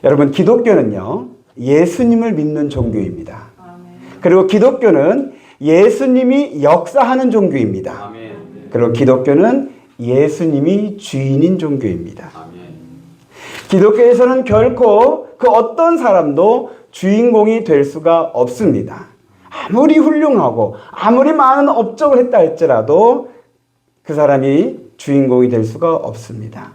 여러분, 기독교는요, 예수님을 믿는 종교입니다. 그리고 기독교는 예수님이 역사하는 종교입니다. 그리고 기독교는 예수님이 주인인 종교입니다. 기독교에서는 결코 그 어떤 사람도 주인공이 될 수가 없습니다. 아무리 훌륭하고 아무리 많은 업적을 했다 할지라도 그 사람이 주인공이 될 수가 없습니다.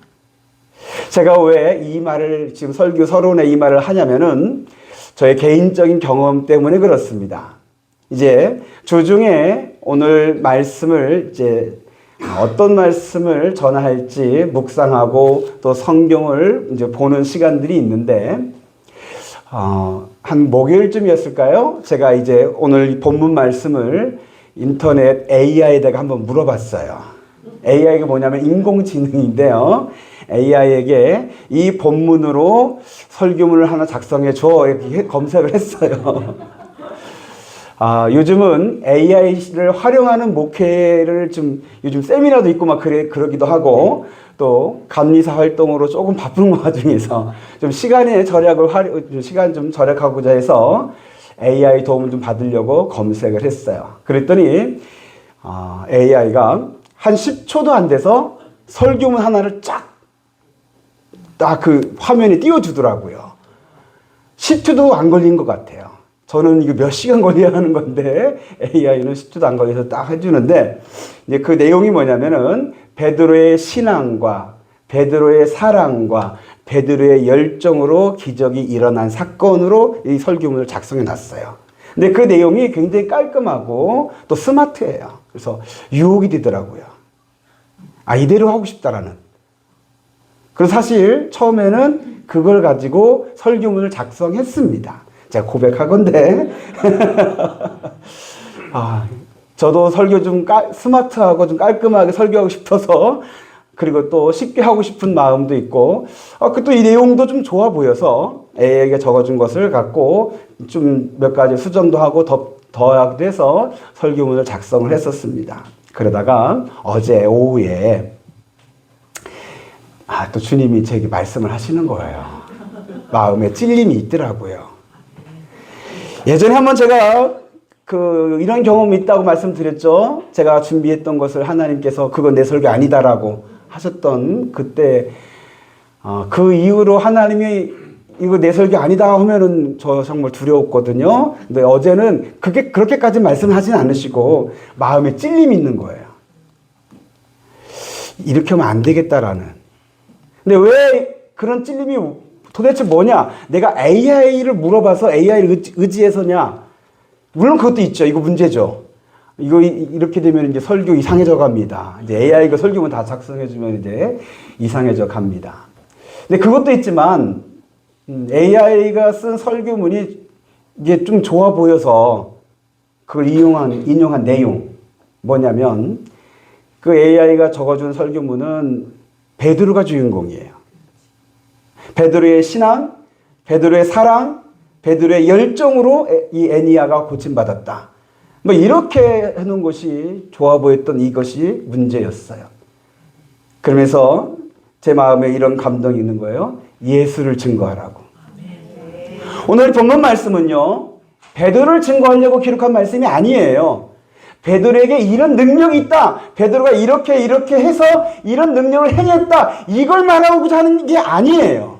제가 왜 이 말을 지금 설교 서론에 이 말을 하냐면은 저의 개인적인 경험 때문에 그렇습니다. 이제 주중에 오늘 말씀을 이제 어떤 말씀을 전할지 묵상하고 또 성경을 이제 보는 시간들이 있는데 한 목요일쯤이었을까요? 제가 이제 오늘 본문 말씀을 인터넷 AI에다가 한번 물어봤어요. AI가 뭐냐면 인공지능인데요. AI에게 이 본문으로 설교문을 하나 작성해 줘 이렇게 검색을 했어요. 요즘은 AI를 활용하는 목회를 좀 요즘 세미나도 있고 막 그러기도 하고 또 감리사 활동으로 조금 바쁜 와중에서 좀 시간 좀 절약하고자 해서 AI 도움을 좀 받으려고 검색을 했어요. 그랬더니 AI가 한 10초도 안 돼서 설교문 하나를 딱 그 화면에 띄워주더라고요. 10초도 안 걸린 것 같아요. 저는 이거 몇 시간 걸려야 하는 건데 AI는 10초도 안 걸려서 딱 해주는데 이제 그 내용이 뭐냐면은 베드로의 신앙과 베드로의 사랑과 베드로의 열정으로 기적이 일어난 사건으로 이 설교문을 작성해 놨어요. 근데 그 내용이 굉장히 깔끔하고 또 스마트해요. 그래서 유혹이 되더라고요. 이대로 하고 싶다라는. 그래서 사실 처음에는 그걸 가지고 설교문을 작성했습니다. 제가 고백하건대 저도 설교 좀 스마트하고 좀 깔끔하게 설교하고 싶어서 그리고 또 쉽게 하고 싶은 마음도 있고 또 이 내용도 좀 좋아 보여서 AI에게 적어준 것을 갖고 좀 몇 가지 수정도 하고 더하기도 해서 설교문을 작성을 했었습니다. 그러다가 어제 오후에 또 주님이 제게 말씀을 하시는 거예요. 마음에 찔림이 있더라고요. 예전에 한번 제가 이런 경험이 있다고 말씀드렸죠. 제가 준비했던 것을 하나님께서 그건 내 설교 아니다라고 하셨던 그때 그 이후로 하나님이 이거 내 설교 아니다 하면은 저 정말 두려웠거든요. 근데 어제는 그렇게까지 말씀하진 않으시고 마음에 찔림이 있는 거예요. 이렇게 하면 안 되겠다라는. 근데 왜 그런 찔림이 도대체 뭐냐? 내가 AI를 물어봐서 AI를 의지해서냐? 물론 그것도 있죠. 이거 문제죠. 이거 이렇게 되면 이제 설교 이상해져 갑니다. 이제 AI가 설교문 다 작성해주면 이제 이상해져 갑니다. 근데 그것도 있지만 AI가 쓴 설교문이 이게 좀 좋아 보여서 그걸 인용한 내용 뭐냐면 그 AI가 적어준 설교문은 베드로가 주인공이에요. 베드로의 신앙, 베드로의 사랑, 베드로의 열정으로 이 애니야가 고침받았다. 뭐 이렇게 해놓은 것이 좋아 보였던 이것이 문제였어요. 그러면서 제 마음에 이런 감동이 있는 거예요. 예수를 증거하라고. 오늘 본문 말씀은요, 베드로를 증거하려고 기록한 말씀이 아니에요. 베드로에게 이런 능력이 있다. 베드로가 이렇게 해서 이런 능력을 행했다. 이걸 말하고자 하는 게 아니에요.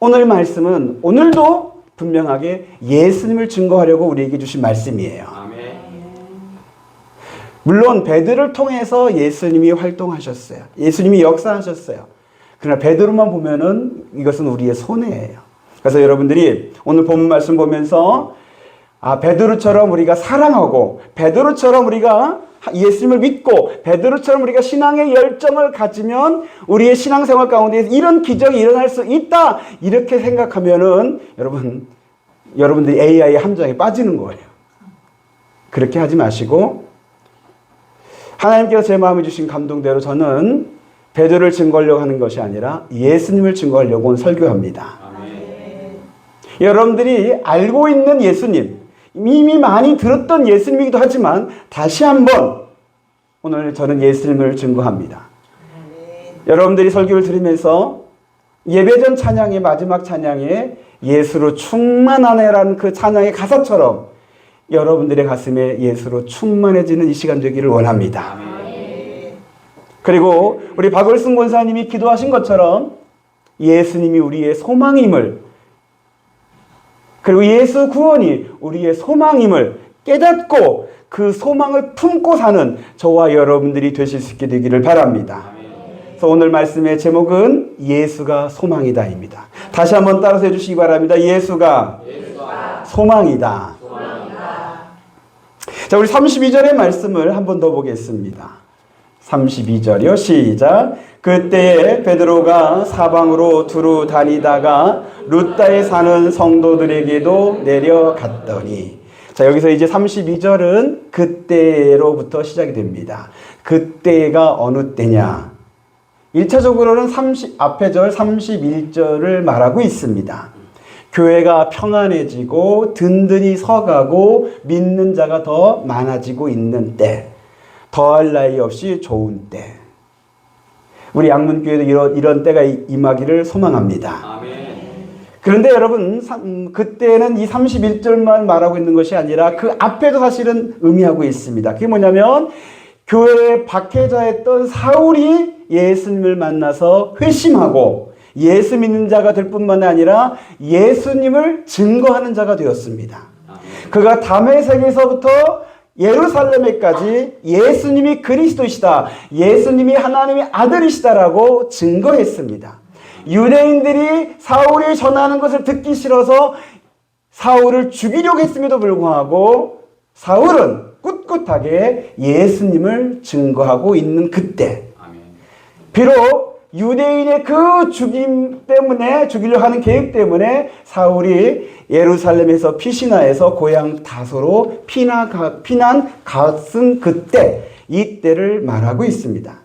오늘 말씀은 오늘도 분명하게 예수님을 증거하려고 우리에게 주신 말씀이에요. 물론 베드로를 통해서 예수님이 활동하셨어요. 예수님이 역사하셨어요. 그러나 베드로만 보면은 이것은 우리의 손해예요. 그래서 여러분들이 오늘 본문 말씀 보면서 베드로처럼 우리가 사랑하고 베드로처럼 우리가 예수님을 믿고 베드로처럼 우리가 신앙의 열정을 가지면 우리의 신앙생활 가운데 이런 기적이 일어날 수 있다. 이렇게 생각하면은 여러분들이 AI의 함정에 빠지는 거예요. 그렇게 하지 마시고 하나님께서 제 마음에 주신 감동대로 저는 베드로를 증거하려고 하는 것이 아니라 예수님을 증거하려고 온 설교합니다. 여러분들이 알고 있는 예수님, 이미 많이 들었던 예수님이기도 하지만 다시 한번 오늘 저는 예수님을 증거합니다. 여러분들이 설교를 들으면서 예배전 찬양의 마지막 찬양에 예수로 충만하네라는 그 찬양의 가사처럼 여러분들의 가슴에 예수로 충만해지는 이 시간 되기를 원합니다. 그리고 우리 박을승 권사님이 기도하신 것처럼 예수님이 우리의 소망임을, 그리고 예수 구원이 우리의 소망임을 깨닫고 그 소망을 품고 사는 저와 여러분들이 되실 수 있게 되기를 바랍니다. 그래서 오늘 말씀의 제목은 예수가 소망이다입니다. 다시 한번 따라서 해주시기 바랍니다. 예수가 소망이다. 자, 우리 32절의 말씀을 한 번 더 보겠습니다. 32절이요. 시작. 그때에 베드로가 사방으로 두루 다니다가 루다에 사는 성도들에게도 내려갔더니, 자, 여기서 이제 32절은 그때로부터 시작이 됩니다. 그때가 어느 때냐? 1차적으로는 앞에 절 31절을 말하고 있습니다. 교회가 평안해지고 든든히 서가고 믿는 자가 더 많아지고 있는 때, 더할 나위 없이 좋은 때. 우리 양문교회도 이런 때가 임하기를 소망합니다. 아멘. 그런데 여러분, 그때는 이 31절만 말하고 있는 것이 아니라 그 앞에도 사실은 의미하고 있습니다. 그게 뭐냐면 교회의 박해자였던 사울이 예수님을 만나서 회심하고 예수 믿는 자가 될 뿐만 아니라 예수님을 증거하는 자가 되었습니다. 그가 다메섹에서부터 예루살렘에까지 예수님이 그리스도이시다, 예수님이 하나님의 아들이시다라고 증거했습니다. 유대인들이 사울이 전하는 것을 듣기 싫어서 사울을 죽이려고 했음에도 불구하고 사울은 꿋꿋하게 예수님을 증거하고 있는 그때, 비록 유대인의 그 죽이려고 하는 계획 때문에 사울이 예루살렘에서 피신하여서 고향 다소로 피난 갔은 그때, 이때를 말하고 있습니다.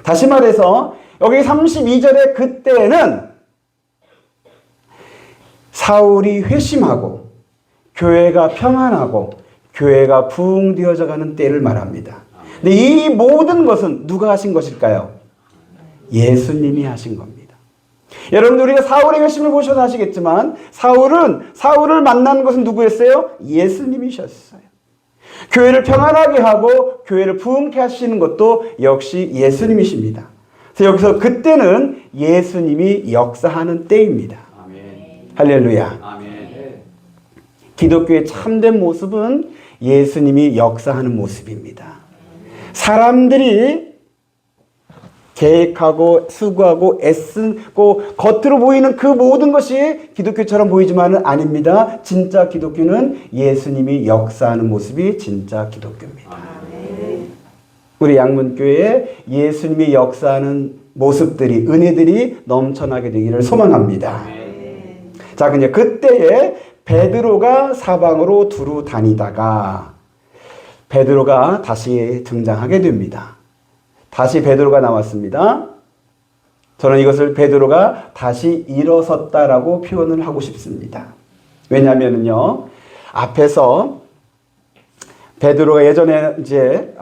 다시 말해서 여기 32절의 그때는 사울이 회심하고 교회가 평안하고 교회가 부흥되어져 가는 때를 말합니다. 근데 이 모든 것은 누가 하신 것일까요? 예수님이 하신 겁니다. 여러분들, 우리가 사울의 회심을 보셔서 아시겠지만 사울을 만난 것은 누구였어요? 예수님이셨어요. 교회를 평안하게 하고 교회를 부흥케 하시는 것도 역시 예수님이십니다. 그래서 여기서 그때는 예수님이 역사하는 때입니다. 아멘. 할렐루야. 아멘. 기독교의 참된 모습은 예수님이 역사하는 모습입니다. 사람들이 계획하고 수고하고 애쓰고 겉으로 보이는 그 모든 것이 기독교처럼 보이지만은 아닙니다. 진짜 기독교는 예수님이 역사하는 모습이 진짜 기독교입니다. 우리 양문교회에 예수님이 역사하는 모습들이, 은혜들이 넘쳐나게 되기를 소망합니다. 자, 근데 그때에 베드로가 사방으로 두루 다니다가 베드로가 다시 등장하게 됩니다. 다시 베드로가 나왔습니다. 저는 이것을 베드로가 다시 일어섰다라고 표현을 하고 싶습니다. 왜냐하면요, 앞에서 베드로가 예전에 이제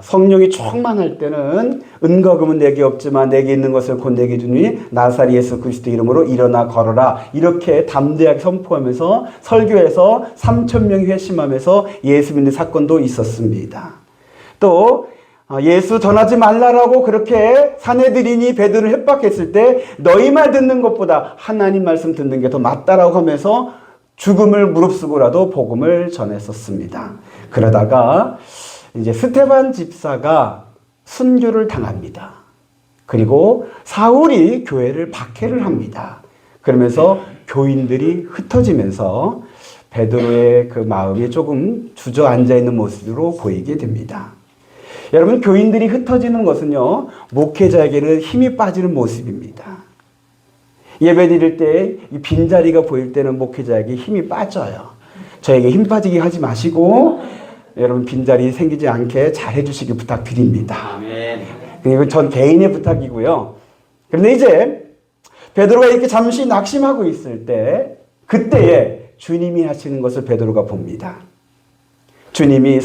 성령이 충만할 때는 은과 금은 내게 없지만 내게 있는 것을 곧 내게 주니 나사렛 예수 그리스도 이름으로 일어나 걸어라, 이렇게 담대하게 선포하면서 설교에서 3,000명이 회심하면서 예수 믿는 사건도 있었습니다. 또 예수 전하지 말라라고 그렇게 사내들인이 베드로를 협박했을 때 너희 말 듣는 것보다 하나님 말씀 듣는 게 더 맞다라고 하면서 죽음을 무릅쓰고라도 복음을 전했었습니다. 그러다가 이제 스데반 집사가 순교를 당합니다. 그리고 사울이 교회를 박해를 합니다. 그러면서 교인들이 흩어지면서 베드로의 그 마음이 조금 주저앉아 있는 모습으로 보이게 됩니다. 여러분, 교인들이 흩어지는 것은요, 목회자에게는 힘이 빠지는 모습입니다. 예배 드릴 때 빈자리가 보일 때는 목회자에게 힘이 빠져요. 저에게 힘 빠지게 하지 마시고 여러분, 빈자리 생기지 않게 잘 해주시기 부탁드립니다. 이건 전 개인의 부탁이고요. 그런데 이제 베드로가 이렇게 잠시 낙심하고 있을 때, 그때에 주님이 하시는 것을 베드로가 봅니다. 주님이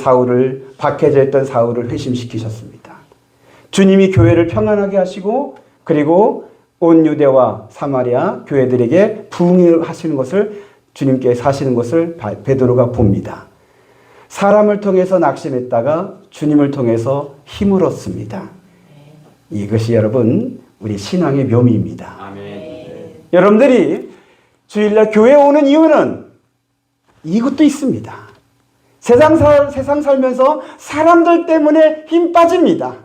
박해져 있던 사울을 회심시키셨습니다. 주님이 교회를 평안하게 하시고, 그리고 온 유대와 사마리아 교회들에게 부흥을 하시는 것을 주님께서 하시는 것을 베드로가 봅니다. 사람을 통해서 낙심했다가 주님을 통해서 힘을 얻습니다. 이것이 여러분 우리 신앙의 묘미입니다. 아멘. 여러분들이 주일날 교회에 오는 이유는 이것도 있습니다. 세상 살면서 사람들 때문에 힘 빠집니다.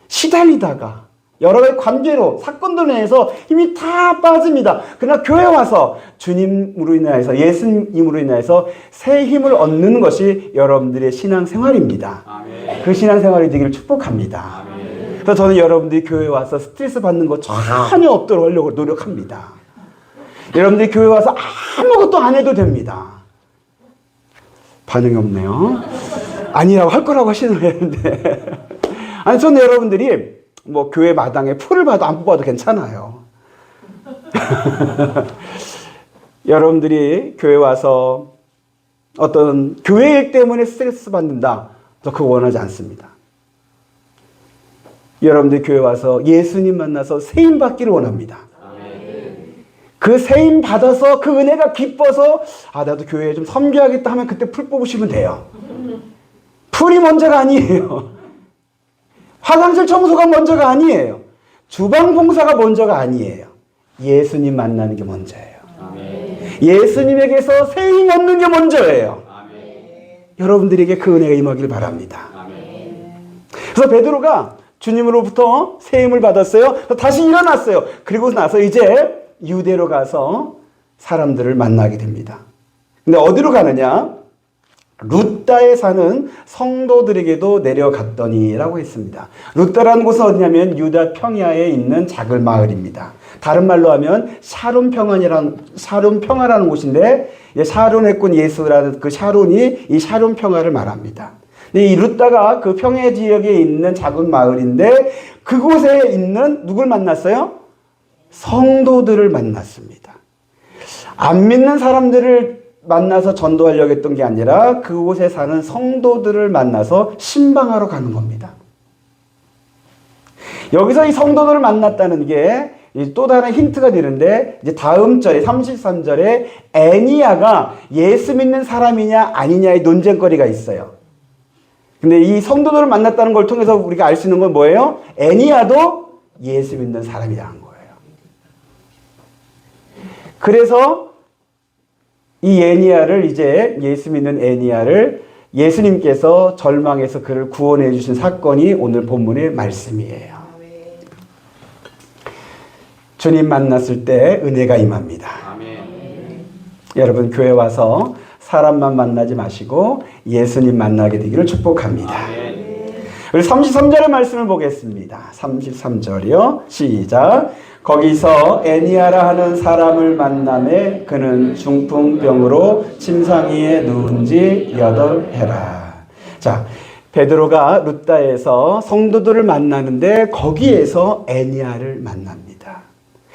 시달리다가 여러 가지 관계로 사건들로 인해서 힘이 다 빠집니다. 그러나 교회 와서 주님으로 인하여서 예수님으로 인하여서 새 힘을 얻는 것이 여러분들의 신앙생활입니다. 아멘. 그 신앙생활이 되기를 축복합니다. 아멘. 그래서 저는 여러분들이 교회 와서 스트레스 받는 거 전혀 없도록 하려고 노력합니다. 여러분들이 교회 와서 아무것도 안 해도 됩니다. 반응이 없네요. 아니라고 할 거라고 하시는 되는데 아니 저는 여러분들이 뭐 교회 마당에 풀을 봐도 안 뽑아도 괜찮아요. 여러분들이 교회 와서 어떤 교회 일 때문에 스트레스 받는다. 저 그거 원하지 않습니다. 여러분들이 교회 와서 예수님 만나서 세임 받기를 원합니다. 그 세임 받아서 그 은혜가 기뻐서 나도 교회에 좀 섬겨야겠다 하면 그때 풀 뽑으시면 돼요. 풀이 먼저가 아니에요. 화장실 청소가 먼저가 아니에요. 주방 봉사가 먼저가 아니에요. 예수님 만나는 게 먼저예요. 아멘. 예수님에게서 새 힘 얻는 게 먼저예요. 아멘. 여러분들에게 그 은혜가 임하길 바랍니다. 아멘. 그래서 베드로가 주님으로부터 새 힘을 받았어요. 다시 일어났어요. 그리고 나서 이제 유대로 가서 사람들을 만나게 됩니다. 근데 어디로 가느냐? 루다에 사는 성도들에게도 내려갔더니라고 했습니다. 루다라는 곳은 어디냐면 유다 평야에 있는 작은 마을입니다. 다른 말로 하면 샤론 평화라는 곳인데 샤론의 꾼 예수라는 그 샤론이 이 샤론 평화를 말합니다. 근데 이 루다가 그 평야 지역에 있는 작은 마을인데 그곳에 있는 누굴 만났어요? 성도들을 만났습니다. 안 믿는 사람들을 만나서 전도하려고 했던 게 아니라 그곳에 사는 성도들을 만나서 신방하러 가는 겁니다. 여기서 이 성도들을 만났다는 게 또 다른 힌트가 되는데 이제 다음 절에 33절에 애니야가 예수 믿는 사람이냐 아니냐의 논쟁거리가 있어요. 근데 이 성도들을 만났다는 걸 통해서 우리가 알 수 있는 건 뭐예요? 애니야도 예수 믿는 사람이라는 거예요. 그래서 이 애니야를 이제 예수 믿는 애니야를 예수님께서 절망해서 그를 구원해 주신 사건이 오늘 본문의 말씀이에요. 주님 만났을 때 은혜가 임합니다. 아멘. 여러분 교회 와서 사람만 만나지 마시고 예수님 만나게 되기를 축복합니다. 아멘. 우리 33절의 말씀을 보겠습니다. 33절이요. 시작. 거기서 애니야라 하는 사람을 만남에 그는 중풍병으로 침상위에 누운 지 8해라. 자, 베드로가 루다에서 성도들을 만나는데 거기에서 애니야를 만납니다.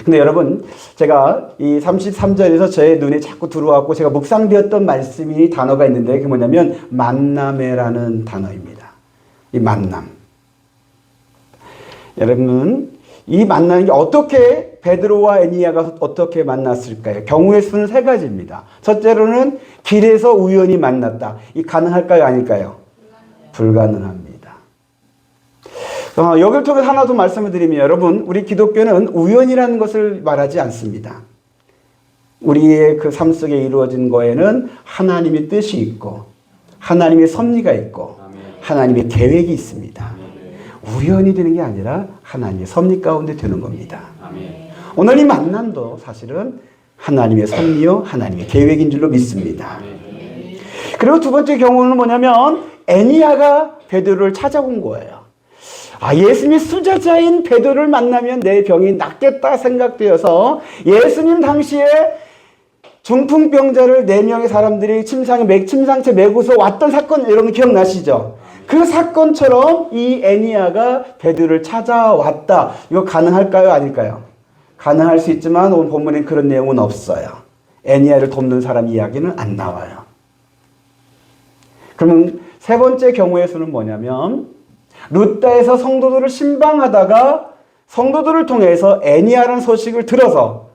근데 여러분, 제가 이 33절에서 제 눈에 자꾸 들어왔고 제가 묵상되었던 말씀이 단어가 있는데 그게 뭐냐면 만남에라는 단어입니다. 이 만남. 여러분, 이 만나는 게 어떻게 베드로와 애니야가 어떻게 만났을까요? 경우의 수는 3가지입니다. 첫째로는 길에서 우연히 만났다. 이 가능할까요? 아닐까요? 불가능합니다. 여기를 통해서 하나 더 말씀을 드리면 여러분, 우리 기독교는 우연이라는 것을 말하지 않습니다. 우리의 그 삶 속에 이루어진 거에는 하나님의 뜻이 있고 하나님의 섭리가 있고 하나님의 계획이 있습니다. 우연이 되는 게 아니라 하나님의 섭리 가운데 되는 겁니다. 오늘 이 만남도 사실은 하나님의 섭리요 하나님의 계획인 줄로 믿습니다. 그리고 두 번째 경우는 뭐냐면 애니야가 베드로를 찾아온 거예요. 예수님이 수제자인 베드로를 만나면 내 병이 낫겠다 생각되어서 예수님 당시에 중풍병자를 4명의 사람들이 침상채 메고서 왔던 사건 여러분 기억나시죠? 그 사건처럼 이 애니야가 베드로를 찾아왔다. 이거 가능할까요? 아닐까요? 가능할 수 있지만 오늘 본문에 그런 내용은 없어요. 애니야를 돕는 사람 이야기는 안 나와요. 그러면 세 번째 경우의 수는 뭐냐면 루다에서 성도들을 신방하다가 성도들을 통해서 애니야라는 소식을 들어서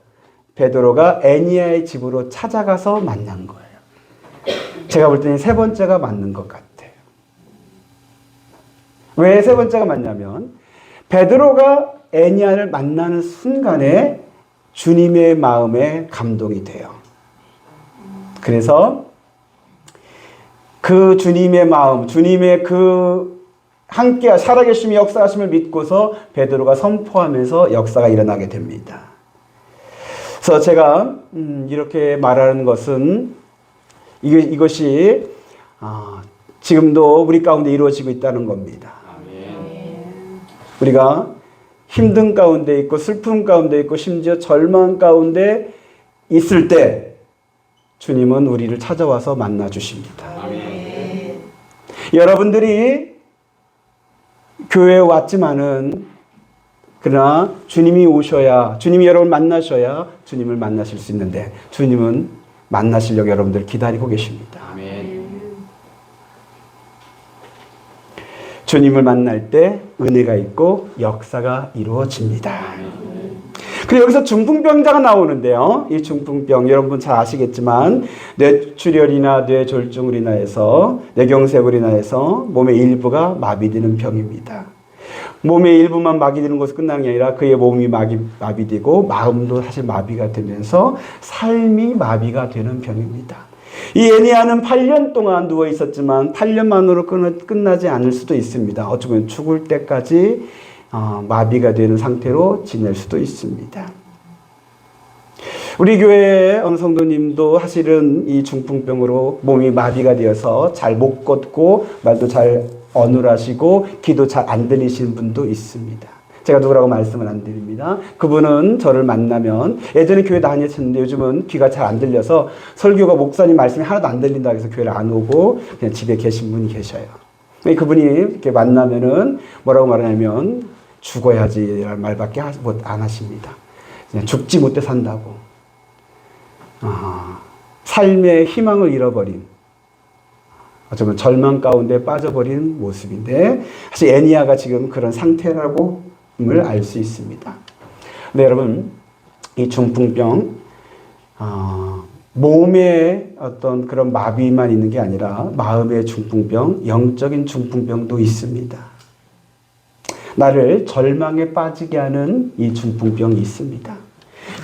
베드로가 애니야의 집으로 찾아가서 만난 거예요. 제가 볼 때는 세 번째가 맞는 것 같아요. 왜 세 번째가 맞냐면 베드로가 애니야를 만나는 순간에 주님의 마음에 감동이 돼요. 그래서 그 주님의 마음, 주님의 그 함께 살아계심의 역사하심을 믿고서 베드로가 선포하면서 역사가 일어나게 됩니다. 그래서 제가 이렇게 말하는 것은 이것이 지금도 우리 가운데 이루어지고 있다는 겁니다. 우리가 힘든 가운데 있고 슬픔 가운데 있고 심지어 절망 가운데 있을 때 주님은 우리를 찾아와서 만나 주십니다. 여러분들이 교회에 왔지만은 그러나 주님이 오셔야, 주님이 여러분을 만나셔야 주님을 만나실 수 있는데 주님은 만나시려고 여러분들 기다리고 계십니다. 주님을 만날 때 은혜가 있고 역사가 이루어집니다. 그리고 여기서 중풍병자가 나오는데요. 이 중풍병 여러분 잘 아시겠지만 뇌출혈이나 뇌졸중으로 인하여서 뇌경색으로 인하여서 몸의 일부가 마비되는 병입니다. 몸의 일부만 마비되는 것이 끝나는 게 아니라 그의 몸이 마비되고 마음도 사실 마비가 되면서 삶이 마비가 되는 병입니다. 이 애니야는 8년 동안 누워 있었지만 8년만으로 끝나지 않을 수도 있습니다. 어쩌면 죽을 때까지 마비가 되는 상태로 지낼 수도 있습니다. 우리 교회의 어느 성도님도 사실은 이 중풍병으로 몸이 마비가 되어서 잘 못 걷고 말도 잘 어눌하시고 기도 잘 안 들리시는 분도 있습니다. 제가 누구라고 말씀을 안 드립니다. 그분은 저를 만나면 예전에 교회 다녔었는데 요즘은 귀가 잘 안 들려서 설교가 목사님 말씀이 하나도 안 들린다고 해서 교회를 안 오고 그냥 집에 계신 분이 계셔요. 그분이 이렇게 만나면은 뭐라고 말하냐면 죽어야지라는 말밖에 안 하십니다. 그냥 죽지 못해 산다고. 삶의 희망을 잃어버린, 어쩌면 절망 가운데 빠져버린 모습인데 사실 애니야가 지금 그런 상태라고 알 수 있습니다. 네, 여러분, 이 중풍병 몸의 어떤 그런 마비만 있는 게 아니라 마음의 중풍병, 영적인 중풍병도 있습니다. 나를 절망에 빠지게 하는 이 중풍병이 있습니다.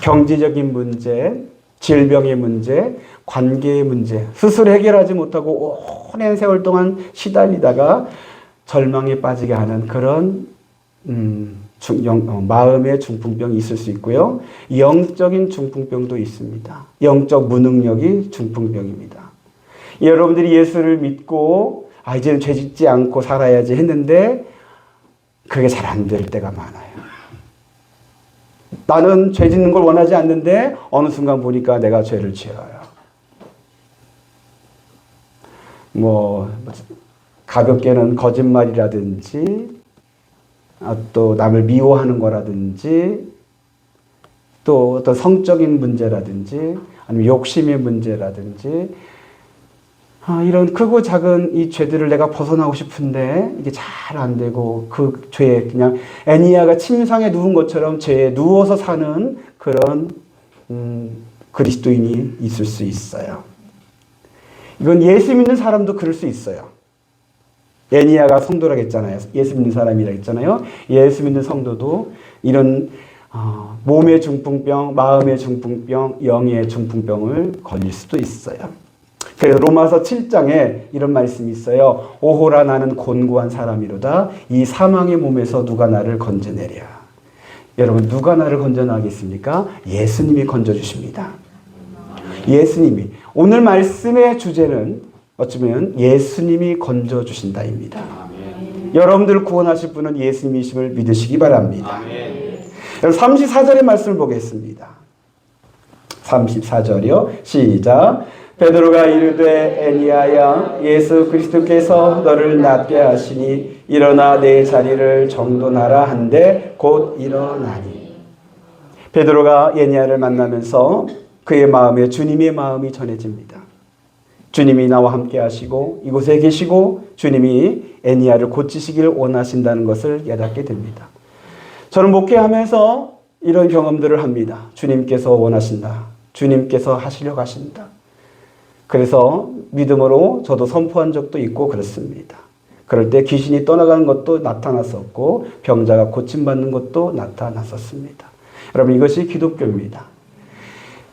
경제적인 문제, 질병의 문제, 관계의 문제, 스스로 해결하지 못하고 오랜 세월 동안 시달리다가 절망에 빠지게 하는 그런 마음의 중풍병이 있을 수 있고요. 영적인 중풍병도 있습니다. 영적 무능력이 중풍병입니다. 여러분들이 예수를 믿고 이제는 죄 짓지 않고 살아야지 했는데 그게 잘 안 될 때가 많아요. 나는 죄 짓는 걸 원하지 않는데 어느 순간 보니까 내가 죄를 지어요. 가볍게는 거짓말이라든지 또 남을 미워하는 거라든지 또 어떤 성적인 문제라든지 아니면 욕심의 문제라든지 이런 크고 작은 이 죄들을 내가 벗어나고 싶은데 이게 잘 안 되고 그 죄에 그냥 애니야가 침상에 누운 것처럼 죄에 누워서 사는 그런 그리스도인이 있을 수 있어요. 이건 예수 믿는 사람도 그럴 수 있어요. 애니야가 성도라고 했잖아요. 예수 믿는 사람이라고 했잖아요. 예수 믿는 성도도 이런 몸의 중풍병, 마음의 중풍병, 영의 중풍병을 걸릴 수도 있어요. 그래서 로마서 7장에 이런 말씀이 있어요. 오호라 나는 곤고한 사람이로다. 이 사망의 몸에서 누가 나를 건져내랴. 여러분 누가 나를 건져나겠습니까? 예수님이 건져주십니다. 예수님이. 오늘 말씀의 주제는 어쩌면 예수님이 건져주신다입니다. 여러분들을 구원하실 분은 예수님이심을 믿으시기 바랍니다. 여러분 34절의 말씀을 보겠습니다. 34절이요. 시작. 베드로가 이르되 애니야야 예수 그리스도께서 너를 낫게 하시니 일어나 내 자리를 정돈하라 한데 곧 일어나니. 베드로가 애니야를 만나면서 그의 마음에 주님의 마음이 전해집니다. 주님이 나와 함께 하시고 이곳에 계시고 주님이 애니야를 고치시기를 원하신다는 것을 깨닫게 됩니다. 저는 목회하면서 이런 경험들을 합니다. 주님께서 원하신다. 주님께서 하시려고 하신다. 그래서 믿음으로 저도 선포한 적도 있고 그렇습니다. 그럴 때 귀신이 떠나가는 것도 나타났었고 병자가 고침받는 것도 나타났었습니다. 여러분, 이것이 기독교입니다.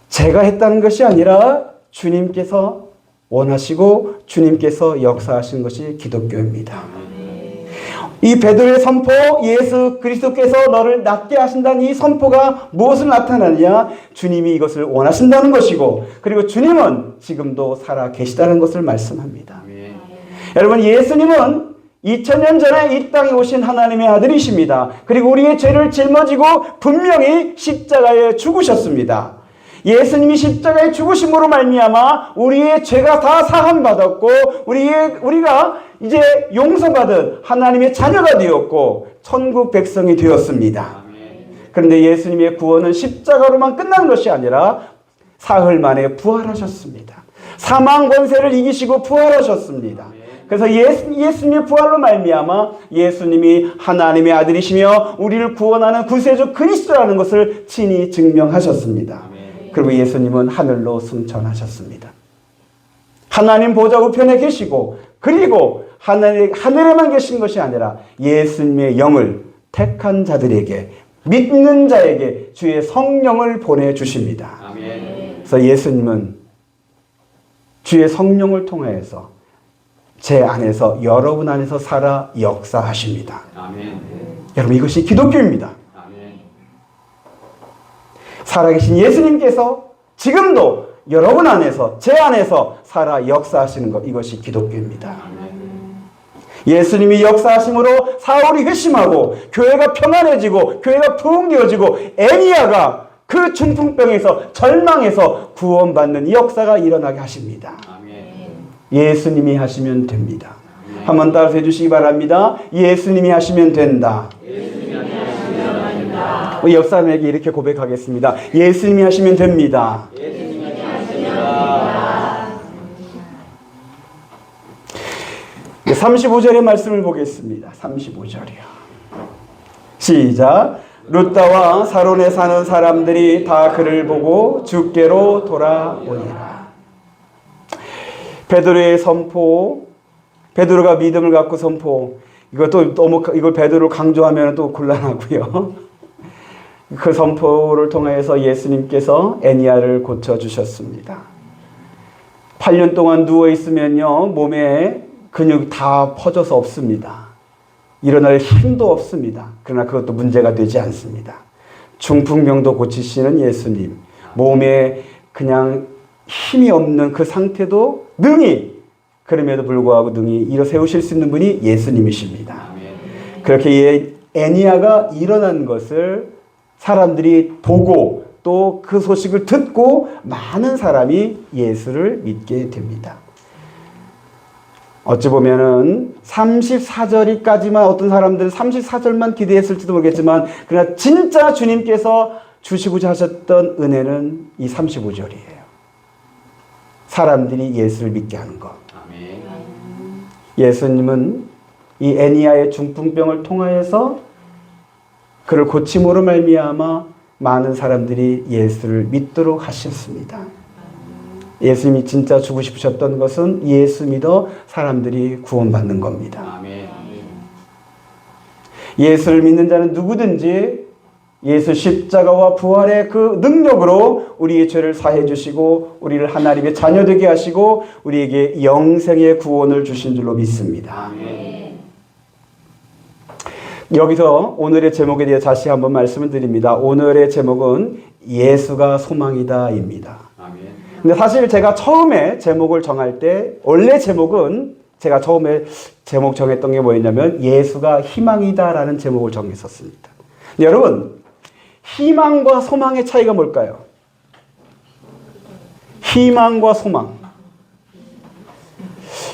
제가 했다는 것이 아니라 주님께서 원하시고 주님께서 역사하신 것이 기독교입니다. 이 베드로의 선포, 예수 그리스도께서 너를 낫게 하신다는 이 선포가 무엇을 나타내느냐? 주님이 이것을 원하신다는 것이고, 그리고 주님은 지금도 살아 계시다는 것을 말씀합니다. 여러분, 예수님은 2000년 전에 이 땅에 오신 하나님의 아들이십니다. 그리고 우리의 죄를 짊어지고 분명히 십자가에 죽으셨습니다. 예수님이 십자가에 죽으심으로 말미암아 우리의 죄가 다 사함받았고 우리가 이제 용서받은 하나님의 자녀가 되었고 천국 백성이 되었습니다. 그런데 예수님의 구원은 십자가로만 끝난 것이 아니라 사흘 만에 부활하셨습니다. 사망 권세를 이기시고 부활하셨습니다. 그래서 예수님의 부활로 말미암아 예수님이 하나님의 아들이시며 우리를 구원하는 구세주 그리스도라는 것을 친히 증명하셨습니다. 그리고 예수님은 하늘로 승천하셨습니다. 하나님 보좌 우편에 계시고, 그리고 하늘에만 계신 것이 아니라 예수님의 영을 택한 자들에게, 믿는 자에게 주의 성령을 보내주십니다. 그래서 예수님은 주의 성령을 통하여서 제 안에서, 여러분 안에서 살아 역사하십니다. 여러분, 이것이 기독교입니다. 살아계신 예수님께서 지금도 여러분 안에서, 제 안에서 살아 역사하시는 것, 이것이 기독교입니다. 예수님이 역사하심으로 사울이 회심하고 교회가 평안해지고 교회가 부흥되어지고 애니야가 그 중풍병에서 절망해서 구원받는 이 역사가 일어나게 하십니다. 예수님이 하시면 됩니다. 한번 따라서 해주시기 바랍니다. 예수님이 하시면 된다. 우리 옆 사람에게 이렇게 고백하겠습니다. 예수님이 하시면 됩니다. 예수님이 하시면 됩니다. 35절의 말씀을 보겠습니다. 35절이요. 시작. 룻다와 사론에 사는 사람들이 다 그를 보고 주께로 돌아오니라. 베드로의 선포, 베드로가 믿음을 갖고 선포. 이것도 너무 이걸 베드로 강조하면 또 곤란하고요. 그 선포를 통해서 예수님께서 애니야를 고쳐주셨습니다. 8년 동안 누워있으면요, 몸에 근육이 다 퍼져서 없습니다. 일어날 힘도 없습니다. 그러나 그것도 문제가 되지 않습니다. 중풍병도 고치시는 예수님, 몸에 그냥 힘이 없는 그 상태도 능히, 그럼에도 불구하고 능히 일어세우실 수 있는 분이 예수님이십니다. 그렇게 애니야가 일어난 것을 사람들이 보고 또 그 소식을 듣고 많은 사람이 예수를 믿게 됩니다. 어찌 보면은 34절까지만 어떤 사람들은 34절만 기대했을지도 모르겠지만, 그러나 진짜 주님께서 주시고자 하셨던 은혜는 이 35절이에요. 사람들이 예수를 믿게 하는 것. 예수님은 이 애니야의 중풍병을 통하여서 그를 고침으로 말미암아 많은 사람들이 예수를 믿도록 하셨습니다. 예수님이 진짜 주고 싶으셨던 것은 예수 믿어 사람들이 구원받는 겁니다. 예수를 믿는 자는 누구든지 예수 십자가와 부활의 그 능력으로 우리의 죄를 사해 주시고 우리를 하나님의 자녀 되게 하시고 우리에게 영생의 구원을 주신 줄로 믿습니다. 여기서 오늘의 제목에 대해 다시 한번 말씀을 드립니다. 오늘의 제목은 예수가 소망이다입니다. 근데 사실 제가 처음에 제목을 정할 때 원래 제목은 제가 처음에 제목 정했던 게 뭐였냐면 예수가 희망이다라는 제목을 정했었습니다. 근데 여러분, 희망과 소망의 차이가 뭘까요? 희망과 소망.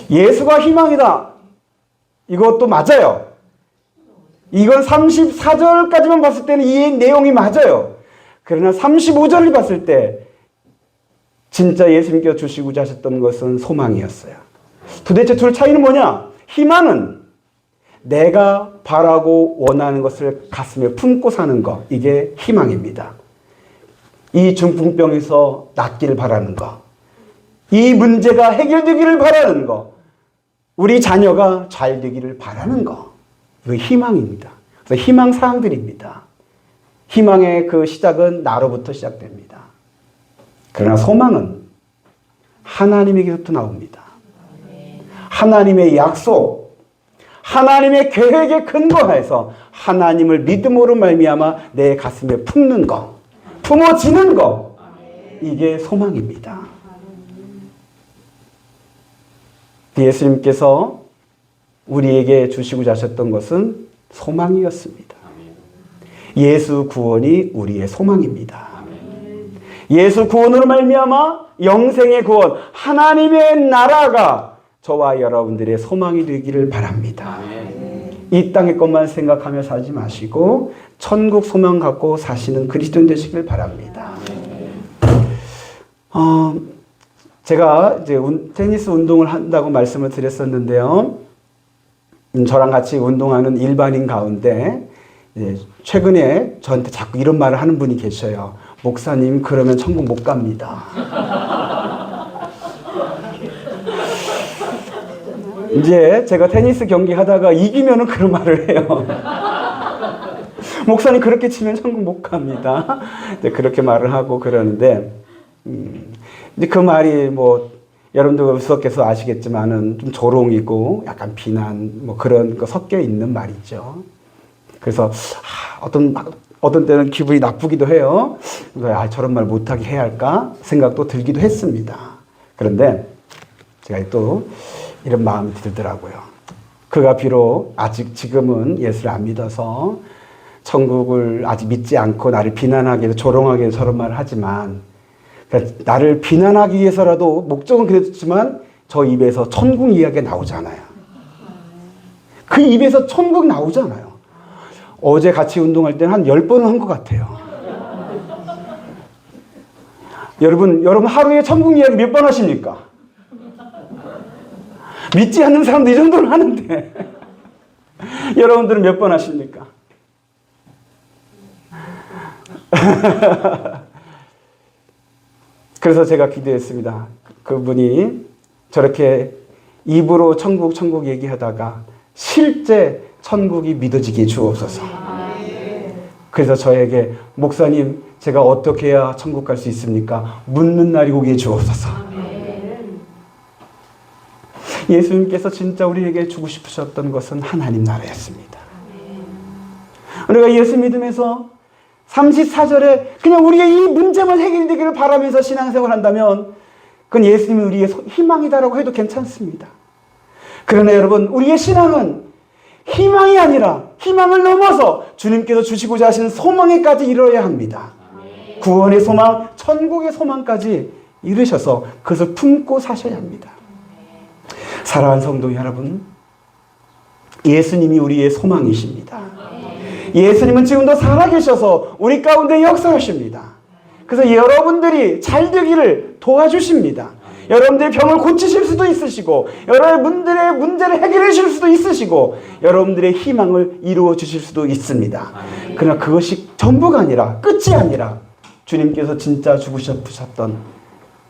예수가 희망이다. 이것도 맞아요. 이건 34절까지만 봤을 때는 이 내용이 맞아요. 그러나 35절을 봤을 때 진짜 예수님께서 주시고자 하셨던 것은 소망이었어요. 도대체 둘 차이는 뭐냐? 희망은 내가 바라고 원하는 것을 가슴에 품고 사는 것, 이게 희망입니다. 이 중풍병에서 낫기를 바라는 것, 이 문제가 해결되기를 바라는 것, 우리 자녀가 잘 되기를 바라는 것, 이거 희망입니다. 그래서 희망사항들입니다. 희망의 그 시작은 나로부터 시작됩니다. 그러나 소망은 하나님에게부터 나옵니다. 하나님의 약속, 하나님의 계획에 근거해서 하나님을 믿음으로 말미암아 내 가슴에 품는 것, 품어지는 것, 이게 소망입니다. 예수님께서 우리에게 주시고자 하셨던 것은 소망이었습니다. 예수 구원이 우리의 소망입니다. 예수 구원으로 말미암아 영생의 구원, 하나님의 나라가 저와 여러분들의 소망이 되기를 바랍니다. 이 땅의 것만 생각하며 살지 마시고 천국 소망 갖고 사시는 그리스도인 되시길 바랍니다. 제가 이제 테니스 운동을 한다고 말씀을 드렸었는데요. 저랑 같이 운동하는 일반인 가운데 최근에 저한테 자꾸 이런 말을 하는 분이 계셔요. 목사님, 그러면 천국 못 갑니다. 이제 제가 테니스 경기 하다가 이기면은 그런 말을 해요. 목사님, 그렇게 치면 천국 못 갑니다. 그렇게 말을 하고 그러는데, 이제 그 말이 뭐, 여러분들 우스갯해서 아시겠지만은 좀 조롱이고 약간 비난 뭐 그런 거 섞여 있는 말이죠. 그래서 어떤 때는 기분이 나쁘기도 해요. 저런 말 못하게 해야 할까 생각도 들기도 했습니다. 그런데 제가 또 이런 마음이 들더라고요. 그가 비록 아직 지금은 예수를 안 믿어서 천국을 아직 믿지 않고 나를 비난하게 해서 조롱하게 해서 저런 말을 하지만, 그러니까 나를 비난하기 위해서라도 목적은 그랬지만 저 입에서 천국 이야기가 나오잖아요. 그 입에서 천국 나오잖아요. 어제 같이 운동할 때는 한 10번은 한 것 같아요. 여러분 하루에 천국 이야기 몇 번 하십니까? 믿지 않는 사람도 이 정도는 하는데 여러분들은 몇 번 하십니까? 그래서 제가 기도했습니다. 그분이 저렇게 입으로 천국 얘기하다가 실제 천국이 믿어지게 주옵소서. 그래서 저에게 목사님, 제가 어떻게 해야 천국 갈 수 있습니까? 묻는 날이 오게 주옵소서. 예수님께서 진짜 우리에게 주고 싶으셨던 것은 하나님 나라였습니다. 우리가 예수 믿으면서 34절에 그냥 우리의 이 문제만 해결되기를 바라면서 신앙생활을 한다면 그건 예수님이 우리의 희망이다라고 해도 괜찮습니다. 그러나 여러분, 우리의 신앙은 희망이 아니라 희망을 넘어서 주님께서 주시고자 하시는 소망에까지 이르러야 합니다. 구원의 소망, 천국의 소망까지 이르셔서 그것을 품고 사셔야 합니다. 사랑하는 성도 여러분, 예수님이 우리의 소망이십니다. 예수님은 지금도 살아계셔서 우리 가운데 역사하십니다. 그래서 여러분들이 잘 되기를 도와주십니다. 여러분들의 병을 고치실 수도 있으시고, 여러분들의 문제를 해결해 주실 수도 있으시고, 여러분들의 희망을 이루어 주실 수도 있습니다. 그러나 그것이 전부가 아니라, 끝이 아니라 주님께서 진짜 죽으셨던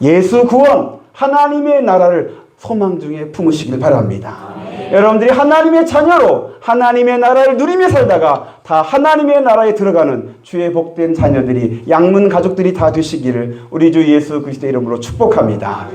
예수 구원, 하나님의 나라를 소망 중에 품으시길 바랍니다. 여러분들이 하나님의 자녀로 하나님의 나라를 누리며 살다가 다 하나님의 나라에 들어가는 주의 복된 자녀들이, 양문 가족들이 다 되시기를 우리 주 예수 그리스도의 이름으로 축복합니다.